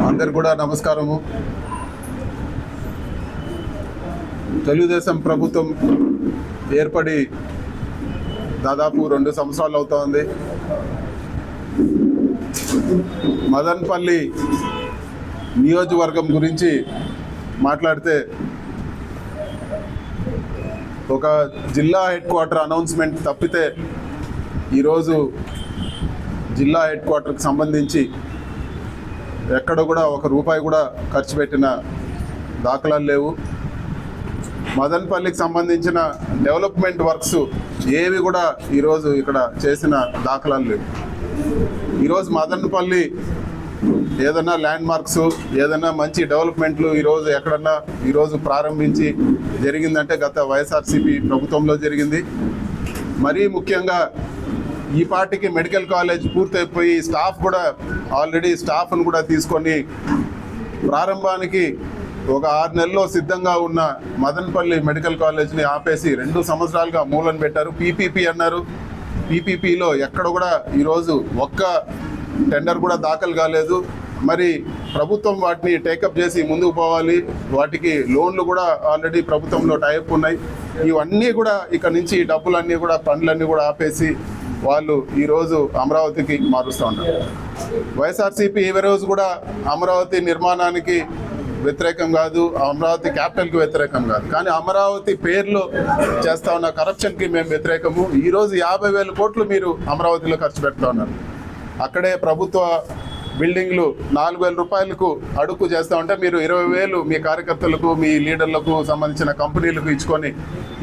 అందరు కూడా నమస్కారము. తెలుగుదేశం ప్రభుత్వం ఏర్పడి దాదాపు 2 సంవత్సరాలు అవుతోంది. మదనపల్లి నియోజకవర్గం గురించి మాట్లాడితే ఒక జిల్లా హెడ్ క్వార్టర్ అనౌన్స్మెంట్ తప్పితే ఈరోజు జిల్లా హెడ్ క్వార్టర్కి సంబంధించి ఎక్కడ కూడా ₹1 కూడా ఖర్చు పెట్టిన దాఖలాలు లేవు. మదనపల్లికి సంబంధించిన డెవలప్మెంట్ వర్క్స్ ఏవి కూడా ఈరోజు ఇక్కడ చేసిన దాఖలాలు లేవు. ఈరోజు మదనపల్లి ఏదైనా ల్యాండ్ మార్క్స్, ఏదైనా మంచి డెవలప్మెంట్లు ఈరోజు ఎక్కడన్నా ఈరోజు ప్రారంభించి జరిగిందంటే గత వైఎస్ఆర్సీపీ ప్రభుత్వంలో జరిగింది. మరీ ముఖ్యంగా ఈ పార్టీకి మెడికల్ కాలేజ్ పూర్తయిపోయి స్టాఫ్ కూడా ఆల్రెడీ స్టాఫ్ను కూడా తీసుకొని ప్రారంభానికి ఒక 6 నెలల్లో సిద్ధంగా ఉన్న మదనపల్లి మెడికల్ కాలేజ్ని ఆపేసి 2 సంవత్సరాలుగా మూలన పెట్టారు. పీపీపీ అన్నారు. పీపీపీలో ఎక్కడ కూడా ఈరోజు ఒక్క టెండర్ కూడా దాఖలు కాలేదు. మరి ప్రభుత్వం వాటిని టేకప్ చేసి ముందుకు పోవాలి. వాటికి లోన్లు కూడా ఆల్రెడీ ప్రభుత్వంలో టైప్ ఉన్నాయి. ఇవన్నీ కూడా ఇక్కడ నుంచి డబ్బులన్నీ కూడా పనులన్నీ కూడా ఆపేసి వాళ్ళు ఈరోజు అమరావతికి మారుస్తూ ఉన్నారు. వైఎస్ఆర్సీపీ ఈ రోజు కూడా అమరావతి నిర్మాణానికి వ్యతిరేకం కాదు, అమరావతి క్యాపిటల్కి వ్యతిరేకం కాదు. కానీ అమరావతి పేర్లు చేస్తూ ఉన్న కరప్షన్కి మేము వ్యతిరేకము. ఈరోజు 50,000 కోట్లు మీరు అమరావతిలో ఖర్చు పెడతా ఉన్నారు. అక్కడే ప్రభుత్వ బిల్డింగ్లు ₹4,000 అడుగు చేస్తూ ఉంటే మీరు 20,000 మీ కార్యకర్తలకు, మీ లీడర్లకు సంబంధించిన కంపెనీలకు ఇచ్చుకొని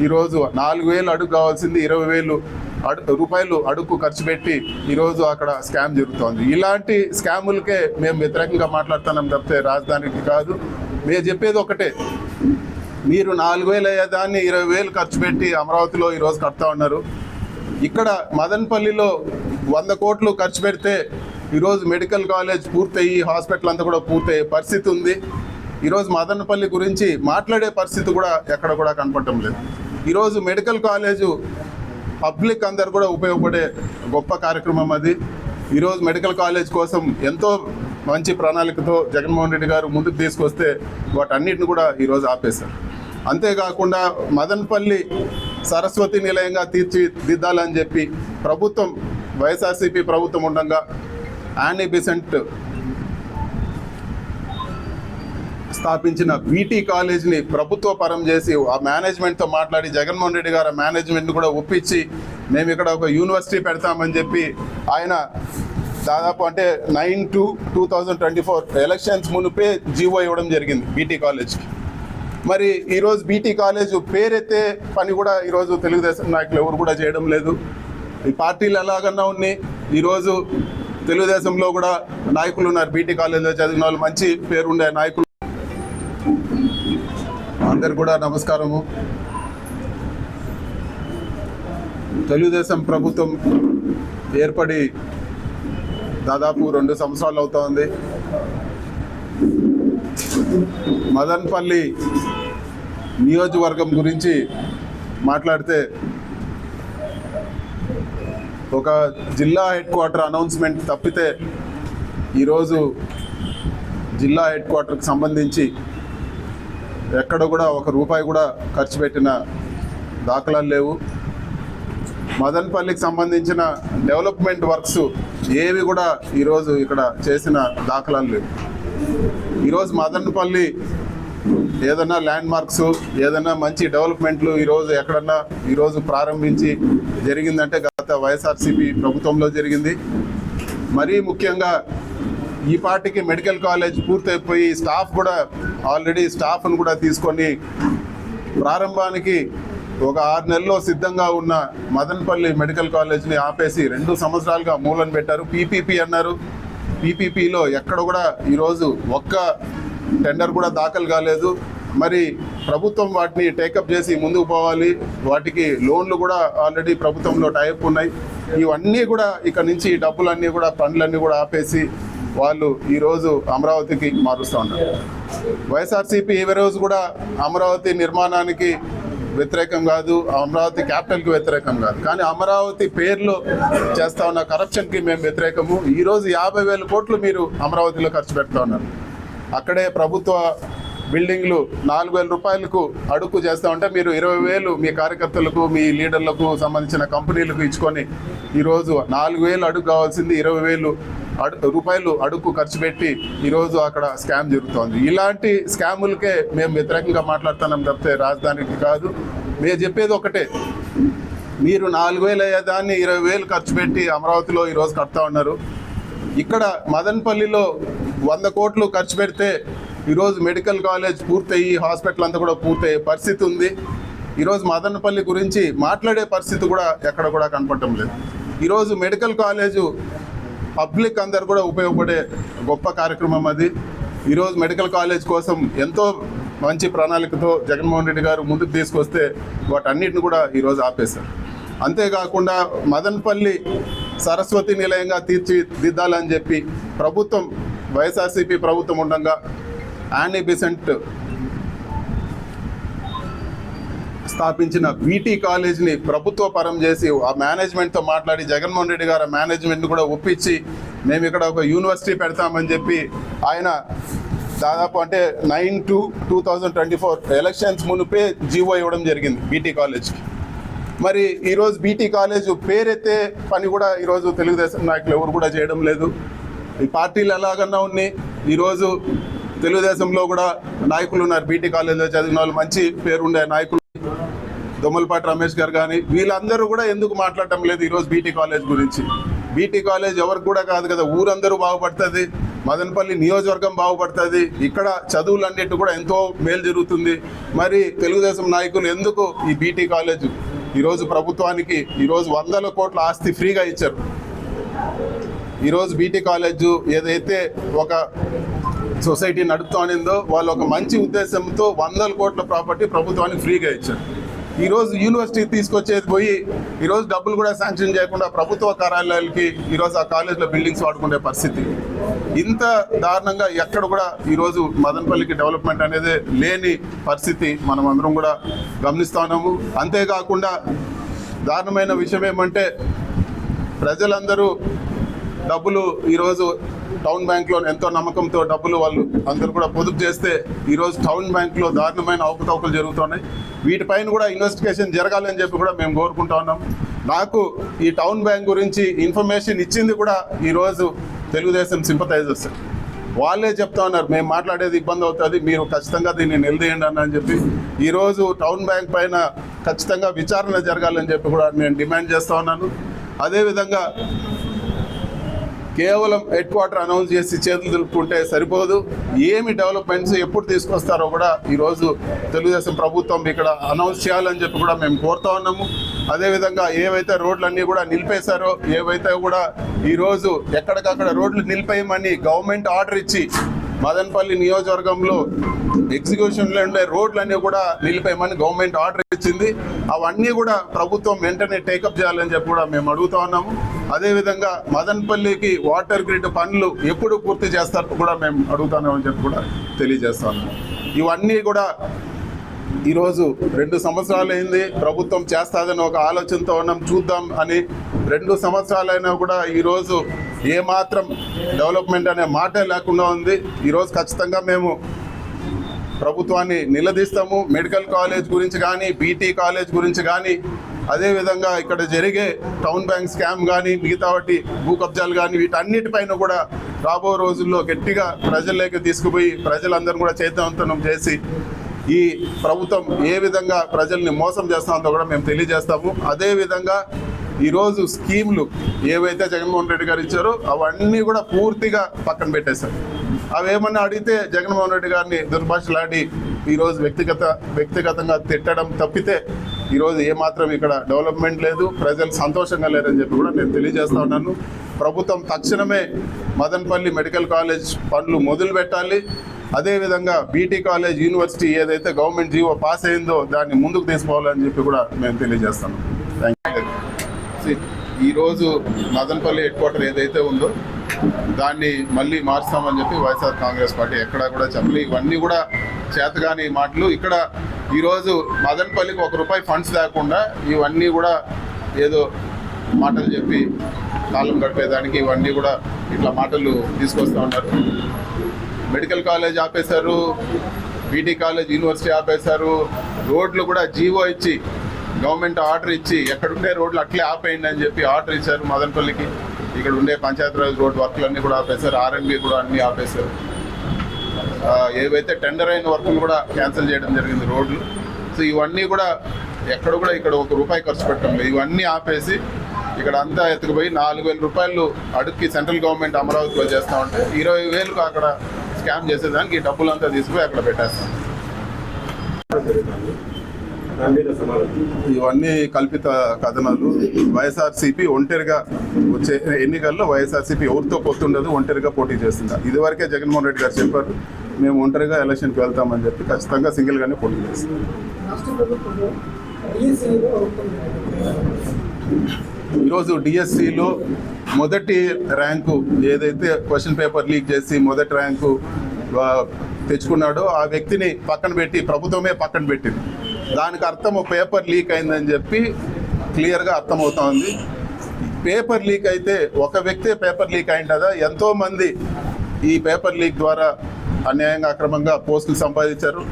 ఈరోజు 4,000 అడుగు కావాల్సింది ₹20,000 అడుగు ఖర్చు పెట్టి ఈరోజు అక్కడ స్కామ్ జరుగుతోంది. ఇలాంటి స్కాములకే మేము వ్యతిరేకంగా మాట్లాడుతున్నాం తప్పితే రాజధానికి కాదు. మేము చెప్పేది ఒకటే, మీరు 4,000 అయ్యేదాన్ని 20,000 ఖర్చు పెట్టి అమరావతిలో ఈరోజు కడతా ఉన్నారు. ఇక్కడ మదనపల్లిలో 100 కోట్లు ఖర్చు పెడితే ఈరోజు మెడికల్ కాలేజ్ పూర్తయ్యి హాస్పిటల్ అంతా కూడా పూర్తయ్యే పరిస్థితి ఉంది. ఈరోజు మదనపల్లి గురించి మాట్లాడే పరిస్థితి కూడా ఎక్కడ కూడా కనపడటం లేదు. ఈరోజు మెడికల్ కాలేజు పబ్లిక్ అందరు కూడా ఉపయోగపడే గొప్ప కార్యక్రమం అది. ఈరోజు మెడికల్ కాలేజ్ కోసం ఎంతో మంచి ప్రణాళికతో జగన్మోహన్ రెడ్డి గారు ముందుకు తీసుకొస్తే వాటన్నిటిని కూడా ఈరోజు ఆపేశారు. అంతేకాకుండా మదనపల్లి సరస్వతి నిలయంగా తీర్చిదిద్దాలని చెప్పి ప్రభుత్వం, వైఎస్ఆర్సీపీ ప్రభుత్వం ఉండగా యానీ బిసెంట్ స్థాపించిన బీటీ కాలేజ్ని ప్రభుత్వ పరం చేసి ఆ మేనేజ్మెంట్తో మాట్లాడి జగన్మోహన్ రెడ్డి గారు మేనేజ్మెంట్ని కూడా ఒప్పించి మేము ఇక్కడ ఒక యూనివర్సిటీ పెడతామని చెప్పి ఆయన దాదాపు అంటే 9/2/2024 ఎలక్షన్స్ మునిపే జీవో ఇవ్వడం జరిగింది బీటీ కాలేజ్కి. మరి ఈరోజు బీటీ కాలేజ్ పేరెత్తే పని కూడా ఈరోజు తెలుగుదేశం నాయకులు ఎవరు కూడా చేయడం లేదు. ఈ పార్టీలు ఎలాగన్నా ఉన్నాయి. ఈరోజు తెలుగుదేశంలో కూడా నాయకులు ఉన్నారు, బీటీ కాలేజ్లో చదివిన వాళ్ళు, మంచి పేరుండే నాయకులు. అందరు కూడా నమస్కారము. తెలుగుదేశం ప్రభుత్వం ఏర్పడి దాదాపు 2 సంవత్సరాలు అవుతోంది. మదనపల్లి నియోజకవర్గం గురించి మాట్లాడితే ఒక జిల్లా హెడ్ క్వార్టర్ అనౌన్స్మెంట్ తప్పితే ఈరోజు జిల్లా హెడ్ క్వార్టర్కి సంబంధించి ఎక్కడ కూడా ₹1 కూడా ఖర్చు పెట్టిన దాఖలాలు లేవు. మదనపల్లికి సంబంధించిన డెవలప్మెంట్ వర్క్స్ ఏవి కూడా ఈరోజు ఇక్కడ చేసిన దాఖలాలు లేవు. ఈరోజు మదనపల్లి ఏదైనా ల్యాండ్ మార్క్స్, ఏదైనా మంచి డెవలప్మెంట్లు ఈరోజు ఎక్కడన్నా ఈరోజు ప్రారంభించి జరిగిందంటే గత వైఎస్ఆర్సీపీ ప్రభుత్వంలో జరిగింది. మరీ ముఖ్యంగా ఈ పార్టీకి మెడికల్ కాలేజ్ పూర్తయిపోయి స్టాఫ్ కూడా ఆల్రెడీ స్టాఫ్ను కూడా తీసుకొని ప్రారంభానికి ఒక 6 నెలల్లో సిద్ధంగా ఉన్న మదనపల్లి మెడికల్ కాలేజ్ని ఆపేసి 2 సంవత్సరాలుగా మూలన పెట్టారు. పీపీపీ అన్నారు. పీపీపీలో ఎక్కడ కూడా ఈరోజు ఒక్క టెండర్ కూడా దాఖలు కాలేదు. మరి ప్రభుత్వం వాటిని టేకప్ చేసి ముందుకు పోవాలి. వాటికి లోన్లు కూడా ఆల్రెడీ ప్రభుత్వంలో టైప్ ఉన్నాయి. ఇవన్నీ కూడా ఇక్కడ నుంచి డబ్బులన్నీ కూడా పనులన్నీ కూడా ఆపేసి వాళ్ళు ఈరోజు అమరావతికి మారుస్తూ ఉన్నారు. వైఎస్ఆర్సీపీ ఈ రోజు కూడా అమరావతి నిర్మాణానికి వ్యతిరేకం కాదు, అమరావతి క్యాపిటల్కి వ్యతిరేకం కాదు, కానీ అమరావతి పేరులో చేస్తా ఉన్న కరప్షన్కి మేము వ్యతిరేకము. ఈరోజు 50,000 కోట్లు మీరు అమరావతిలో ఖర్చు పెడతా ఉన్నారు. అక్కడే ప్రభుత్వ బిల్డింగ్లు 4,000 రూపాయలకు అడుగు చేస్తూ ఉంటే మీరు 20,000 మీ కార్యకర్తలకు, మీ లీడర్లకు సంబంధించిన కంపెనీలకు ఇచ్చుకొని ఈరోజు 4,000 అడుగు కావాల్సింది 20,000 రూపాయలు అడుగు ఖర్చు పెట్టి ఈరోజు అక్కడ స్కామ్ జరుగుతోంది. ఇలాంటి స్కాములకే మేము వ్యతిరేకంగా మాట్లాడుతున్నాం తప్పితే రాజధానికి కాదు. మేము చెప్పేది ఒకటే, మీరు 4,000 అయ్యేదాన్ని 20,000 ఖర్చు పెట్టి అమరావతిలో ఈరోజు కడతా ఉన్నారు. ఇక్కడ మదనపల్లిలో 100 కోట్లు ఖర్చు పెడితే ఈరోజు మెడికల్ కాలేజ్ పూర్తయ్యి హాస్పిటల్ అంతా కూడా పూర్తయ్యే పరిస్థితి ఉంది. ఈరోజు మదనపల్లి గురించి మాట్లాడే పరిస్థితి కూడా ఎక్కడ కూడా కనపడటం లేదు. ఈరోజు మెడికల్ కాలేజు పబ్లిక్ అందరు కూడా ఉపయోగపడే గొప్ప కార్యక్రమం అది. ఈరోజు మెడికల్ కాలేజ్ కోసం ఎంతో మంచి ప్రణాళికతో జగన్మోహన్ రెడ్డి గారు ముందుకు తీసుకొస్తే వాటన్నిటిని కూడా ఈరోజు ఆపేశారు. అంతేకాకుండా మదనపల్లి సరస్వతి నిలయంగా తీర్చిదిద్దాలని చెప్పి ప్రభుత్వం, వైఎస్ఆర్సీపీ ప్రభుత్వం ఉండగా యానీ బిసెంట్ స్థాపించిన బీటీ కాలేజ్ని ప్రభుత్వ పరం చేసి ఆ మేనేజ్మెంట్తో మాట్లాడి జగన్మోహన్ రెడ్డి గారు మేనేజ్మెంట్ని కూడా ఒప్పించి మేము ఇక్కడ ఒక యూనివర్సిటీ పెడతామని చెప్పి ఆయన దాదాపు అంటే 9/2/2024 ఎలక్షన్స్ మునిపే జీవో ఇవ్వడం జరిగింది బీటీ కాలేజ్కి. మరి ఈరోజు బీటీ కాలేజ్ పేరెత్తే పని కూడా ఈరోజు తెలుగుదేశం నాయకులు ఎవరు కూడా చేయడం లేదు. ఈ పార్టీలు ఎలాగన్నా ఉన్నాయి. ఈరోజు తెలుగుదేశంలో కూడా నాయకులు ఉన్నారు, బీటీ కాలేజ్లో చదివిన వాళ్ళు, మంచి పేరుండే నాయకులు, దొమ్మలపాటి రమేష్ గారు కానీ వీళ్ళందరూ కూడా ఎందుకు మాట్లాడటం లేదు ఈరోజు బీటీ కాలేజ్ గురించి? బీటీ కాలేజ్ ఎవరికి కూడా కాదు కదా, ఊరందరూ బాగుపడుతుంది, మదనపల్లి నియోజకవర్గం బాగుపడుతుంది, ఇక్కడ చదువులన్నిటి కూడా ఎంతో మేలు జరుగుతుంది. మరి తెలుగుదేశం నాయకులు ఎందుకు ఈ బీటీ కాలేజ్ ఈరోజు ప్రభుత్వానికి ఈరోజు 100 కోట్ల ఆస్తి ఫ్రీగా ఇచ్చారు. ఈరోజు బీటీ కాలేజు ఏదైతే ఒక సొసైటీ నడుపుతానిందో వాళ్ళు ఒక మంచి ఉద్దేశంతో 100 కోట్ల ప్రాపర్టీ ప్రభుత్వానికి ఫ్రీగా ఇచ్చారు. ఈరోజు యూనివర్సిటీ తీసుకొచ్చేది పోయి ఈరోజు డబ్బులు కూడా శాంక్షన్ చేయకుండా ప్రభుత్వ కార్యాలయాలకి ఈరోజు ఆ కాలేజ్లో బిల్డింగ్స్ వాడుకునే పరిస్థితి. ఇంత దారుణంగా ఎక్కడ కూడా ఈరోజు మదనపల్లికి డెవలప్మెంట్ అనేది లేని పరిస్థితి మనం అందరం కూడా గమనిస్తా ఉన్నాము. అంతేకాకుండా దారుణమైన విషయం ఏమంటే ప్రజలందరూ డబ్బులు ఈరోజు టౌన్ బ్యాంక్లో ఎంతో నమ్మకంతో డబ్బులు వాళ్ళు అందరూ కూడా పొదుపు చేస్తే ఈరోజు టౌన్ బ్యాంక్లో దారుణమైన అవకతవకలు జరుగుతున్నాయి. వీటిపైన కూడా ఇన్వెస్టిగేషన్ జరగాలని చెప్పి కూడా మేము కోరుకుంటా ఉన్నాం. నాకు ఈ టౌన్ బ్యాంక్ గురించి ఇన్ఫర్మేషన్ ఇచ్చింది కూడా ఈరోజు తెలుగుదేశం సింపథైజర్స్. వాళ్ళే చెప్తా ఉన్నారు మేము మాట్లాడేది ఇబ్బంది అవుతుంది, మీరు ఖచ్చితంగా దీన్ని నిలదీయండి అని చెప్పి ఈరోజు టౌన్ బ్యాంక్ పైన ఖచ్చితంగా విచారణ జరగాలని చెప్పి కూడా నేను డిమాండ్ చేస్తూ ఉన్నాను. అదేవిధంగా కేవలం హెడ్ క్వార్టర్ అనౌన్స్ చేసి చేతులు దులుపుకుంటే సరిపోదు. ఏమి డెవలప్మెంట్స్ ఎప్పుడు తీసుకొస్తారో కూడా ఈరోజు తెలుగుదేశం ప్రభుత్వం ఇక్కడ అనౌన్స్ చేయాలని చెప్పి కూడా మేము కోరుతా ఉన్నాము. అదేవిధంగా ఏవైతే రోడ్లన్నీ కూడా నిలిపేశారో, ఏవైతే కూడా ఈరోజు ఎక్కడికక్కడ రోడ్లు నిలిపేయమని గవర్నమెంట్ ఆర్డర్ ఇచ్చి మదనపల్లి నియోజకవర్గంలో ఎగ్జిక్యూషన్లో ఉండే రోడ్లన్నీ కూడా నిలిపేయమని గవర్నమెంట్ ఆర్డర్ ఇచ్చింది. అవన్నీ కూడా ప్రభుత్వం వెంటనే టేకప్ చేయాలని చెప్పి కూడా మేము అడుగుతా ఉన్నాము. అదేవిధంగా మదనపల్లికి వాటర్ గ్రిడ్ పనులు ఎప్పుడు పూర్తి చేస్తారో కూడా మేము అడుగుతున్నామని చెప్పి కూడా తెలియజేస్తా ఉన్నాము. ఇవన్నీ కూడా ఈరోజు 2 సంవత్సరాలు అయింది, ప్రభుత్వం చేస్తుందని ఒక ఆలోచనతో ఉన్నాం, చూద్దాం అని. 2 సంవత్సరాలైనా కూడా ఈరోజు ఏమాత్రం డెవలప్మెంట్ అనే మాటే లేకుండా ఉంది. ఈరోజు ఖచ్చితంగా మేము ప్రభుత్వాన్ని నిలదీస్తాము. మెడికల్ కాలేజ్ గురించి కానీ, బీటీ కాలేజ్ గురించి కానీ, అదేవిధంగా ఇక్కడ జరిగే టౌన్ బ్యాంక్ స్కామ్ కానీ, మిగతా వాటి భూ కబ్జాలు కానీ, వీటన్నిటిపైన కూడా రాబో రోజుల్లో గట్టిగా ప్రజల్లోకి తీసుకుపోయి ప్రజలందరూ కూడా చైతన్యవంతం చేసి ఈ ప్రభుత్వం ఏ విధంగా ప్రజల్ని మోసం చేస్తుందో కూడా మేము తెలియజేస్తాము. అదేవిధంగా ఈరోజు స్కీములు ఏవైతే జగన్మోహన్ రెడ్డి గారు ఇచ్చారో అవన్నీ కూడా పూర్తిగా పక్కన పెట్టేశారు. అవేమన్నా అడిగితే జగన్మోహన్ రెడ్డి గారిని దుర్భాషలాడి ఈరోజు వ్యక్తిగతంగా తిట్టడం తప్పితే ఈరోజు ఏమాత్రం ఇక్కడ డెవలప్మెంట్ లేదు, ప్రజలు సంతోషంగా లేరని చెప్పి కూడా నేను తెలియజేస్తా ఉన్నాను. ప్రభుత్వం తక్షణమే మదనపల్లి మెడికల్ కాలేజ్ పనులు మొదలు పెట్టాలి. అదేవిధంగా బీటీ కాలేజ్ యూనివర్సిటీ ఏదైతే గవర్నమెంట్ జీవో పాస్ అయిందో దాన్ని ముందుకు తీసుకోవాలని చెప్పి కూడా మేము తెలియజేస్తాను. Thank you. ఈరోజు మదనపల్లి హెడ్ క్వార్టర్ ఏదైతే ఉందో దాన్ని మళ్ళీ మార్చామని చెప్పి వైఎస్ఆర్ కాంగ్రెస్ పార్టీ ఎక్కడా కూడా చెప్పలేదు. ఇవన్నీ కూడా చేతగాని మాటలు. ఇక్కడ ఈరోజు మదనపల్లికి ₹1 ఫండ్స్ లేకుండా ఇవన్నీ కూడా ఏదో మాటలు చెప్పి కాలం గడిపేదానికి ఇవన్నీ కూడా ఇట్లా మాటలు తీసుకొస్తూ ఉన్నారు. మెడికల్ కాలేజ్ ఆపేశారు, బీటీ కాలేజ్ యూనివర్సిటీ ఆపేశారు, రోడ్లు కూడా జీవో ఇచ్చి గవర్నమెంట్ ఆర్డర్ ఇచ్చి ఎక్కడుండే రోడ్లు అట్లే ఆపేయండి అని చెప్పి ఆర్డర్ ఇచ్చారు మదనపల్లికి. ఇక్కడ ఉండే పంచాయతీరాజ్ రోడ్ వర్క్లన్నీ కూడా ఆపేశారు, ఆర్ఎండ్బి కూడా అన్నీ ఆపేశారు. ఏవైతే టెండర్ అయిన వర్క్లు కూడా క్యాన్సిల్ చేయడం జరిగింది రోడ్లు. సో ఇవన్నీ కూడా ఎక్కడ కూడా ఇక్కడ ₹1 ఖర్చు పెట్టడం లేదు. ఇవన్నీ ఆపేసి ఇక్కడ అంతా ఎత్తుకుపోయి ₹4,000 అడుగుకి సెంట్రల్ గవర్నమెంట్ అమరావతిలో చేస్తూ ఉంటే 20,000కు అక్కడ స్కామ్ చేసేదానికి ఈ డబ్బులంతా తీసుకుపోయి అక్కడ పెట్టేస్తాం. ఇవన్నీ కల్పిత కథనాలు. వైఎస్ఆర్సీపీ ఒంటరిగా వచ్చే ఎన్నికల్లో వైఎస్ఆర్సీపీ ఎవరితో పొత్తుండదు, ఒంటరిగా పోటీ చేస్తుంది. ఇదివరకే జగన్మోహన్ రెడ్డి గారు చెప్పారు, మేము ఒంటరిగా ఎలక్షన్కి వెళ్తామని చెప్పి ఖచ్చితంగా సింగిల్గానే పోటీ చేస్తాం. ఈరోజు డిఎస్సిలో మొదటి ర్యాంకు ఏదైతే క్వశ్చన్ పేపర్ లీక్ చేసి మొదటి ర్యాంకు తెచ్చుకున్నాడో ఆ వ్యక్తిని పక్కన పెట్టి ప్రభుత్వమే పక్కన పెట్టింది. దానికి అర్థం పేపర్ లీక్ అయిందని చెప్పి క్లియర్గా అర్థమవుతోంది. పేపర్ లీక్ అయితే ఒక వ్యక్తే పేపర్ లీక్ అయిందా? ఎంతోమంది ఈ పేపర్ లీక్ ద్వారా అన్యాయంగా అక్రమంగా పోస్టులు సంపాదించారు.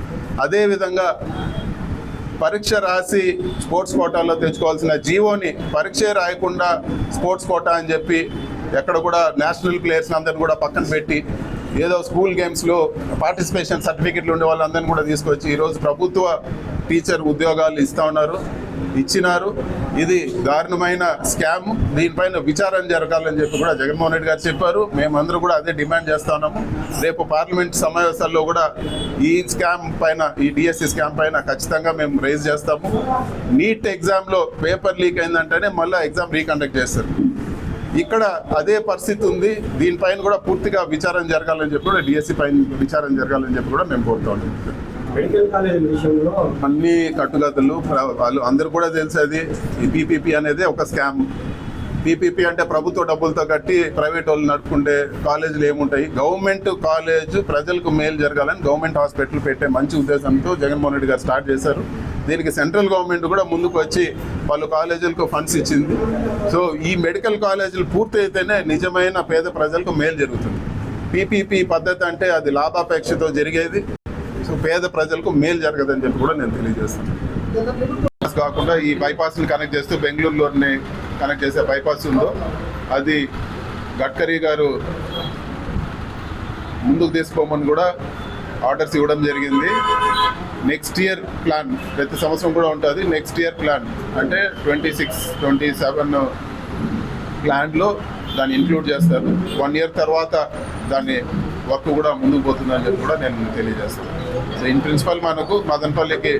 అదేవిధంగా పరీక్ష రాసి స్పోర్ట్స్ కోటాలో తెచ్చుకోవాల్సిన జీవోని పరీక్ష రాయకుండా స్పోర్ట్స్ కోటా అని చెప్పి ఎక్కడ కూడా నేషనల్ ప్లేయర్స్ అందరిని కూడా పక్కన పెట్టి ఏదో స్కూల్ గేమ్స్లో పార్టిసిపేషన్ సర్టిఫికెట్లు ఉండే వాళ్ళందరినీ కూడా తీసుకొచ్చి ఈరోజు ప్రభుత్వ టీచర్ ఉద్యోగాలు ఇచ్చినారు. ఇది దారుణమైన స్కామ్. దీనిపైన విచారణ జరగాలని చెప్పి కూడా జగన్మోహన్ రెడ్డి గారు చెప్పారు. మేమందరూ కూడా అదే డిమాండ్ చేస్తా ఉన్నాము. రేపు పార్లమెంట్ సమావేశాల్లో కూడా ఈ స్కామ్ పైన, ఈ డిఎస్సి స్కామ్ పైన ఖచ్చితంగా మేము రైజ్ చేస్తాము. నీట్ ఎగ్జామ్లో పేపర్ లీక్ అయిందంటేనే మళ్ళీ ఎగ్జామ్ రీకండక్ట్ చేస్తారు. ఇక్కడ అదే పరిస్థితి ఉంది. దీనిపైన కూడా పూర్తిగా విచారణ జరగాలని చెప్పి కూడా డిఎస్సి పైన విచారణ జరగాలని చెప్పి కూడా మేము కోరుతా ఉన్నాం. మెడికల్ కాలేజ్ విషయంలో అన్ని కట్టుకథలు వాళ్ళు అందరూ కూడా తెలిసేది. ఈ పీపీపీ అనేది ఒక స్కామ్. పీపీపీ అంటే ప్రభుత్వ డబ్బులతో కట్టి ప్రైవేట్ వాళ్ళు నడుపుకుంటే కాలేజీలు ఏముంటాయి. గవర్నమెంట్ కాలేజ్ ప్రజలకు మేలు జరగాలని గవర్నమెంట్ హాస్పిటల్ పెట్టే మంచి ఉద్దేశంతో జగన్మోహన్ రెడ్డి గారు స్టార్ట్ చేశారు. దీనికి సెంట్రల్ గవర్నమెంట్ కూడా ముందుకు వచ్చి పలు కాలేజీలకు ఫండ్స్ ఇచ్చింది. సో ఈ మెడికల్ కాలేజీలు పూర్తి అయితేనే నిజమైన పేద ప్రజలకు మేలు జరుగుతుంది. పీపీపీ పద్ధతి అంటే అది లాభాపేక్షతో జరిగేది. సో పేద ప్రజలకు మేలు జరగదని చెప్పి కూడా నేను తెలియజేస్తాను. కాకుండా ఈ బైపాస్ని కనెక్ట్ చేస్తూ బెంగళూరులోని కనెక్ట్ చేసే బైపాస్ ఉందో అది గడ్కరీ గారు ముందుకు తీసుకోమని కూడా ఆర్డర్స్ ఇవ్వడం జరిగింది. నెక్స్ట్ ఇయర్ ప్లాన్ ప్రతి సంవత్సరం కూడా ఉంటుంది. నెక్స్ట్ ఇయర్ ప్లాన్ అంటే 26, 27 ప్లాన్లో దాన్ని ఇంక్లూడ్ చేస్తారు. 1 ఇయర్ తర్వాత దాన్ని వర్క్ కూడా ముందుకు పోతుందని చెప్పి కూడా నేను తెలియజేస్తాను. సో ఇన్ ప్రిన్సిపల్ మనకు మదనపల్లికి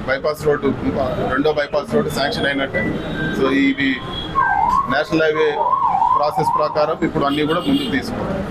బైపాస్ రోడ్డు, రెండో బైపాస్ రోడ్డు శాంక్షన్ అయినట్టే. సో ఇవి నేషనల్ హైవే ప్రాసెస్ ప్రకారం ఇప్పుడు అన్నీ కూడా ముందుకు తీసుకోవాలి.